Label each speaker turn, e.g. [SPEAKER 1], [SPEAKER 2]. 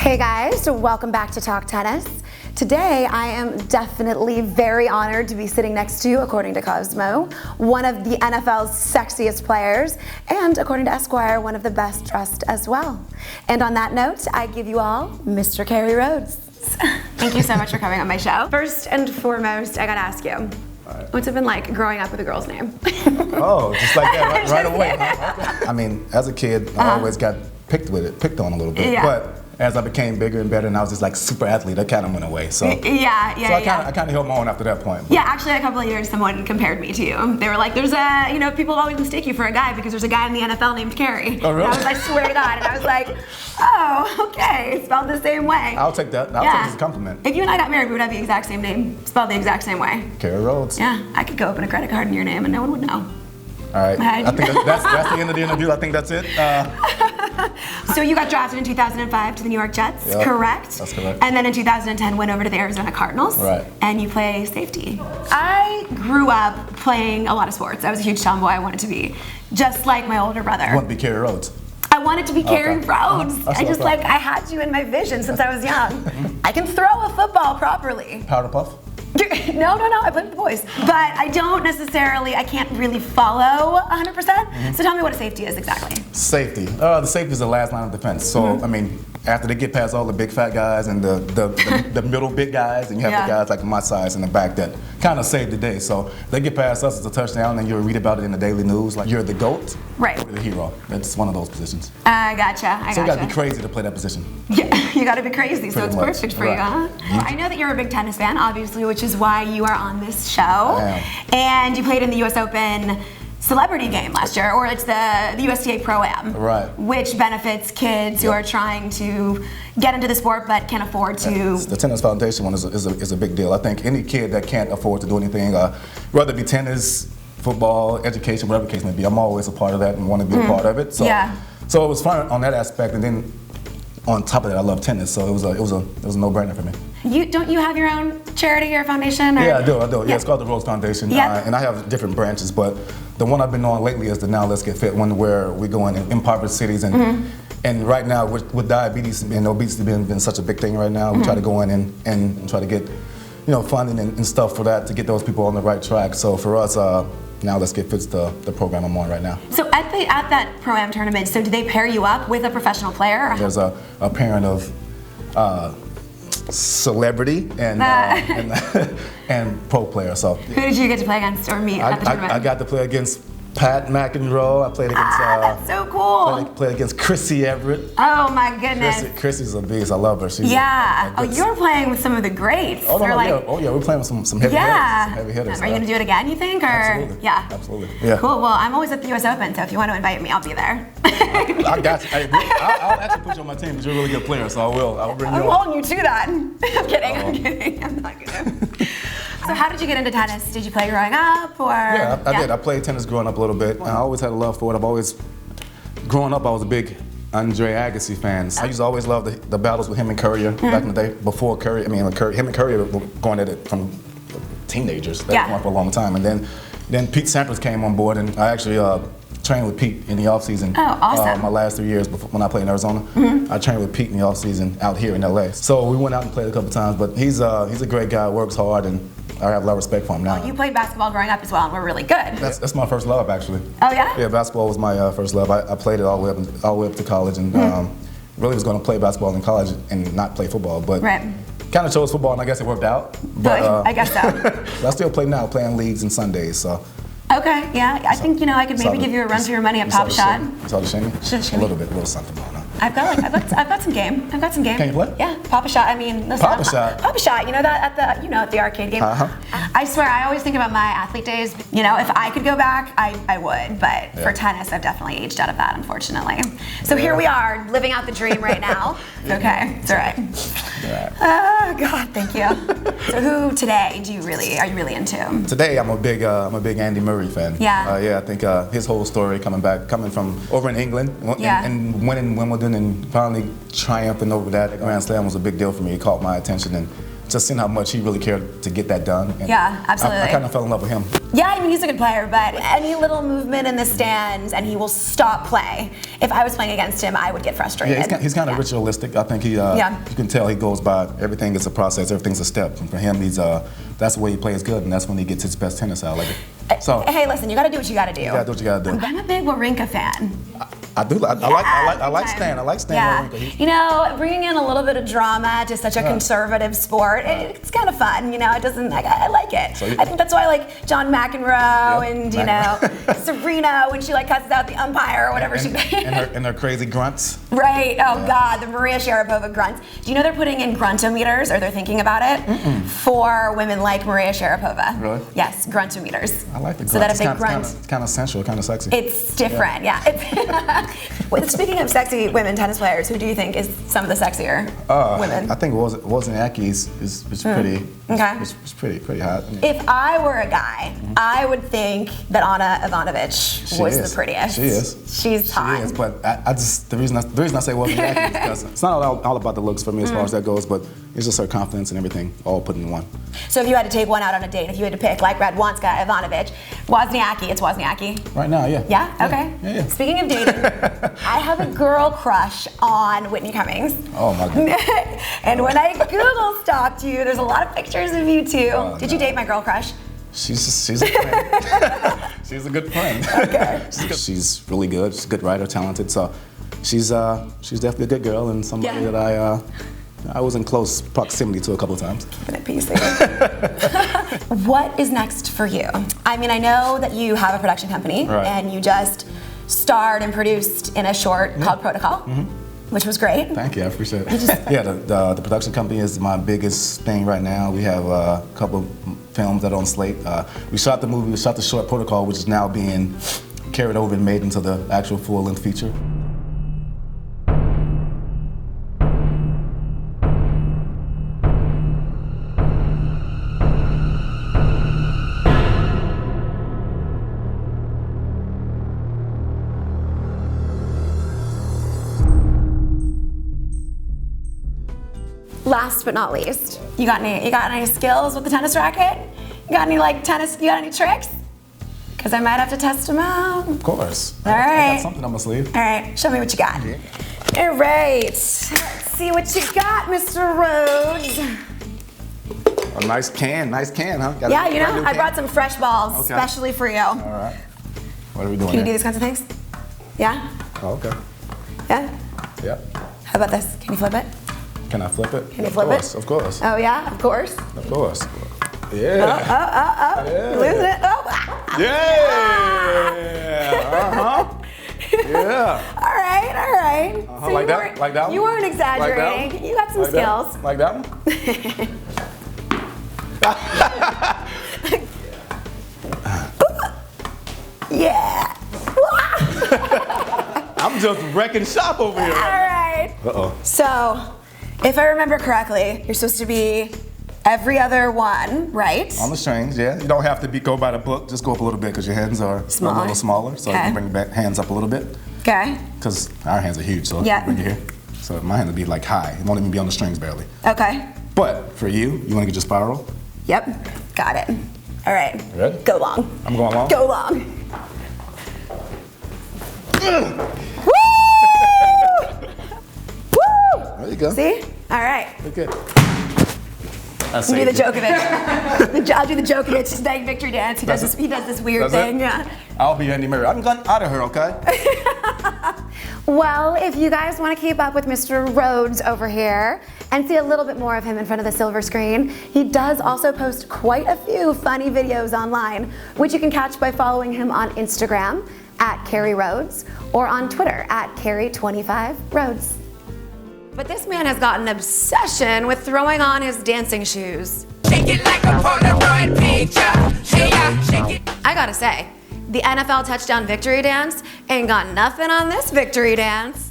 [SPEAKER 1] Hey guys, welcome back to Talk Tennis. Today I am definitely very honored to be sitting next to, according to Cosmo, one of the NFL's sexiest players, and according to Esquire, one of the best dressed as well. And on that note, I give you all Mr. Kerry Rhodes. Thank you so much for coming on my show. First and foremost, I gotta ask you, what's it been like growing up with a girl's name?
[SPEAKER 2] Oh, just like that, right away. Huh? I mean, as a kid, I always got picked on a little bit.
[SPEAKER 1] Yeah.
[SPEAKER 2] But as I became bigger and better and I was just like super athlete, that kind of went away. So I kind of held my own after that point. But.
[SPEAKER 1] Yeah, actually a couple of years someone compared me to you. They were like, there's a, people always mistake you for a guy because there's a guy in the NFL named Kerry.
[SPEAKER 2] Oh, really?
[SPEAKER 1] And I swear to God. And I was like, oh, okay, spelled the same way.
[SPEAKER 2] I'll take that. I'll take it as a compliment.
[SPEAKER 1] If you and I got married, we would have the exact same name, spelled the exact same way.
[SPEAKER 2] Kerry Rhodes.
[SPEAKER 1] Yeah, I could go open a credit card in your name and no one would know.
[SPEAKER 2] All right, I think that's the end of the interview. I think that's it.
[SPEAKER 1] So you got drafted in 2005 to the New York Jets, correct?
[SPEAKER 2] That's correct.
[SPEAKER 1] And then in 2010 went over to the Arizona Cardinals.
[SPEAKER 2] Right.
[SPEAKER 1] And you play safety. I grew up playing a lot of sports. I was a huge tomboy. I wanted to be just like my older brother.
[SPEAKER 2] You want to be Kerry Rhodes?
[SPEAKER 1] I wanted to be Kerry Rhodes. I had you in my vision since I was young. I can throw a football properly.
[SPEAKER 2] Powder puff?
[SPEAKER 1] No, I play with the boys. But I can't really follow 100%. So tell me what a safety is exactly.
[SPEAKER 2] Safety. The safety is the last line of defense. So, I mean, after they get past all the big fat guys and the middle big guys, and you have the guys like my size in the back that kind of save the day. So they get past us, it's a touchdown, and you'll read about it in the daily news. Like, you're the GOAT,
[SPEAKER 1] right?
[SPEAKER 2] Or the hero. That's one of those positions.
[SPEAKER 1] I gotcha.
[SPEAKER 2] So you gotta be crazy to play that position.
[SPEAKER 1] Yeah, you gotta be crazy, so it's perfect for you, huh?
[SPEAKER 2] Yeah.
[SPEAKER 1] I know that you're a big tennis fan, obviously, which is why you are on this show.
[SPEAKER 2] I am.
[SPEAKER 1] And you played in the US Open celebrity game last year, or it's the USTA Pro-Am,
[SPEAKER 2] right?
[SPEAKER 1] Which benefits kids who are trying to get into the sport but can't afford to.
[SPEAKER 2] The Tennis Foundation one is a big deal. I think any kid that can't afford to do anything, whether it be tennis, football, education, whatever the case may be, I'm always a part of that and want to be a part of it. So, so it was fun on that aspect, and then on top of that, I love tennis, so it was a no-brainer for me.
[SPEAKER 1] Don't you have your own charity or foundation? Or?
[SPEAKER 2] Yeah, I do. Yeah, it's called the Rhodes Foundation, and I have different branches, but the one I've been on lately is the Now Let's Get Fit one, where we go in impoverished cities, and right now with diabetes and obesity being such a big thing right now, we try to go in and try to get funding and stuff for that to get those people on the right track. So for us, Now Let's Get Fit's the program I'm on right now.
[SPEAKER 1] So at that Pro-Am tournament, so do they pair you up with a professional player? Or?
[SPEAKER 2] There's a pairing of celebrity and and pro player. So
[SPEAKER 1] who did you get to play against or meet at the tournament?
[SPEAKER 2] I got to play against Pat McEnroe. I played against
[SPEAKER 1] that's so cool.
[SPEAKER 2] Played against Chrissy Everett.
[SPEAKER 1] Oh my goodness.
[SPEAKER 2] Chrissy's a beast. I love her. She's
[SPEAKER 1] you're playing with some of the greats.
[SPEAKER 2] Oh yeah, we're playing with some heavy hitters.
[SPEAKER 1] Are you gonna do it again, you think? Or
[SPEAKER 2] absolutely.
[SPEAKER 1] Yeah.
[SPEAKER 2] Absolutely. Yeah.
[SPEAKER 1] Cool. Well, I'm always at the US Open, so if you want to invite me, I'll be there.
[SPEAKER 2] I got you. I'll actually put you on my team because you're a really good player, so I'll bring you on.
[SPEAKER 1] I'm holding you to that. I'm kidding. I'm not gonna. So how did you get into tennis? Did you play growing up, or?
[SPEAKER 2] Yeah, I did. I played tennis growing up a little bit. I always had a love for it. Growing up, I was a big Andre Agassi fan. I used to always love the battles with him and Curry back in the day. Before Curry, him and Curry were going at it from teenagers. They were going for a long time. And then Pete Sampras came on board, and I actually trained with Pete in the off season.
[SPEAKER 1] Oh, awesome.
[SPEAKER 2] My last 3 years when I played in Arizona, I trained with Pete in the off season out here in LA. So we went out and played a couple times, but he's a great guy, works hard, and I have a lot of respect for him now.
[SPEAKER 1] Well, you played basketball growing up as well, and we're really good.
[SPEAKER 2] That's my first love, actually.
[SPEAKER 1] Oh yeah?
[SPEAKER 2] Yeah, basketball was my first love. I played it all the way up to college, and really was going to play basketball in college and not play football, but kind of chose football, and I guess it worked out. But
[SPEAKER 1] I guess so.
[SPEAKER 2] But I still play now, playing leagues and Sundays. So.
[SPEAKER 1] Okay, yeah. I think I could maybe give you a run for your money at Pop Shot.
[SPEAKER 2] You saw the shimmy? A little something going on.
[SPEAKER 1] I've got some game.
[SPEAKER 2] Can you play?
[SPEAKER 1] Yeah, Papa Shot. I mean, listen,
[SPEAKER 2] Papa Shot.
[SPEAKER 1] Papa Shot. You know that at the arcade game. I swear, I always think about my athlete days. If I could go back, I would. But for tennis, I've definitely aged out of that, unfortunately. So here we are, living out the dream right now. Okay, it's all right. Oh God, thank you. So who today are you really into?
[SPEAKER 2] Today, I'm a big Andy Murray fan.
[SPEAKER 1] Yeah.
[SPEAKER 2] I think his whole story coming from over in England and winning Wimbledon and finally triumphing over that Grand Slam was a big deal for me. It caught my attention, and just seeing how much he really cared to get that done. And
[SPEAKER 1] yeah, absolutely.
[SPEAKER 2] I kind of fell in love with him.
[SPEAKER 1] Yeah, I mean, he's a good player, but any little movement in the stands and he will stop play. If I was playing against him, I would get frustrated.
[SPEAKER 2] Yeah, he's kind of ritualistic. I think you can tell he goes by everything is a process, everything's a step. And for him, that's the way he plays good, and that's when he gets his best tennis out. So,
[SPEAKER 1] hey, listen, you got to do what you got to do.
[SPEAKER 2] You got to do what you got to do.
[SPEAKER 1] I'm a big Wawrinka fan.
[SPEAKER 2] I do. I like Stan. I like Stan Wawrinka.
[SPEAKER 1] You know, bringing in a little bit of drama to such a conservative sport, it's kind of fun. You know, it doesn't. I like it. So I think that's why I like John McEnroe and you know Serena when she like cusses out the umpire or whatever she.
[SPEAKER 2] and her crazy grunts.
[SPEAKER 1] Right. Oh God, the Maria Sharapova grunts. Do you know they're putting in gruntometers, or they're thinking about it for women like Maria Sharapova?
[SPEAKER 2] Really?
[SPEAKER 1] Yes, gruntometers.
[SPEAKER 2] I like the grunt.
[SPEAKER 1] So that if they grunt,
[SPEAKER 2] it's kind of sensual, kind of sexy.
[SPEAKER 1] It's different, yeah. Speaking of sexy women tennis players, who do you think is some of the sexier women?
[SPEAKER 2] I think Wozniacki is pretty.
[SPEAKER 1] Okay.
[SPEAKER 2] It's pretty hot.
[SPEAKER 1] If I were a guy, I would think that Anna Ivanovic was the prettiest.
[SPEAKER 2] She is.
[SPEAKER 1] She's hot.
[SPEAKER 2] She is, but I just the reason I say Wozniacki is because it's not all about the looks for me as far as that goes, but it's just her confidence and everything all put in one.
[SPEAKER 1] So if you had to take one out on a date, if you had to pick like Radwanska, Ivanovic, Wozniacki, it's Wozniacki.
[SPEAKER 2] Right now, yeah.
[SPEAKER 1] Yeah? Okay.
[SPEAKER 2] Yeah.
[SPEAKER 1] Speaking of dating, I have a girl crush on Whitney Cummings.
[SPEAKER 2] Oh my goodness.
[SPEAKER 1] And when I Google stalked you, there's a lot of pictures of you too. Did you date my girl crush?
[SPEAKER 2] She's a friend. She's a good friend.
[SPEAKER 1] Okay.
[SPEAKER 2] She's really good. She's a good writer, talented. So she's definitely a good girl and somebody that I was in close proximity to a couple of times.
[SPEAKER 1] Keeping it PC. What is next for you? I mean, I know that you have a production company and you just starred and produced in a short called Protocol, which was great.
[SPEAKER 2] Thank you, I appreciate it. Yeah, the production company is my biggest thing right now. We have a couple of films that are on slate. We shot the movie, we shot the short Protocol, which is now being carried over and made into the actual full-length feature.
[SPEAKER 1] Last but not least, you got any skills with the tennis racket? You got any you got any tricks? Because I might have to test them out.
[SPEAKER 2] Of course.
[SPEAKER 1] All right.
[SPEAKER 2] I got something on my sleeve.
[SPEAKER 1] All right, show me what you got.
[SPEAKER 2] Yeah.
[SPEAKER 1] All right, let's see what you got, Mr. Rhodes.
[SPEAKER 2] A nice can, huh?
[SPEAKER 1] Yeah, you know, I brought some fresh balls, especially for you.
[SPEAKER 2] All right. What are we doing
[SPEAKER 1] Can you do
[SPEAKER 2] here?
[SPEAKER 1] these kinds of things? Yeah?
[SPEAKER 2] Oh, okay.
[SPEAKER 1] Yeah?
[SPEAKER 2] Yeah.
[SPEAKER 1] How about this? Can you flip it?
[SPEAKER 2] Can I flip it?
[SPEAKER 1] Can you flip it?
[SPEAKER 2] Of course.
[SPEAKER 1] Oh yeah, of course.
[SPEAKER 2] Of course. Yeah.
[SPEAKER 1] Oh.
[SPEAKER 2] Yeah.
[SPEAKER 1] You're losing it. Oh.
[SPEAKER 2] Yeah. Yeah.
[SPEAKER 1] All right. So
[SPEAKER 2] like that? Like that one?
[SPEAKER 1] You weren't exaggerating.
[SPEAKER 2] Like
[SPEAKER 1] you got some skills.
[SPEAKER 2] Like that one?
[SPEAKER 1] Yeah.
[SPEAKER 2] I'm just wrecking shop over here.
[SPEAKER 1] All right.
[SPEAKER 2] Uh-oh.
[SPEAKER 1] So, if I remember correctly, you're supposed to be every other one, right?
[SPEAKER 2] On the strings, yeah. You don't have to go by the book. Just go up a little bit because your hands are a little smaller. So you can bring your hands up a little bit.
[SPEAKER 1] Okay.
[SPEAKER 2] Because our hands are huge, so bring it here. So my hand would be like high. It won't even be on the strings barely.
[SPEAKER 1] Okay.
[SPEAKER 2] But for you want to get your spiral?
[SPEAKER 1] Yep. Got it. All right.
[SPEAKER 2] Ready?
[SPEAKER 1] Go long.
[SPEAKER 2] I'm going long?
[SPEAKER 1] Go long. Woo! Woo!
[SPEAKER 2] There you go.
[SPEAKER 1] See? All right.
[SPEAKER 2] Okay.
[SPEAKER 1] You do the Djokovic. I'll do the Djokovic snake victory dance. He does this weird thing. Yeah.
[SPEAKER 2] I'll be Andy Murray. I'm going out of her, okay?
[SPEAKER 1] Well, if you guys want to keep up with Mr. Rhodes over here and see a little bit more of him in front of the silver screen, he does also post quite a few funny videos online, which you can catch by following him on Instagram at Kerry Rhodes or on Twitter at Kerry25Rhodes. But this man has got an obsession with throwing on his dancing shoes.
[SPEAKER 3] Shake it like a Polaroid picture. Shake it.
[SPEAKER 1] I gotta say, the NFL touchdown victory dance ain't got nothing on this victory dance.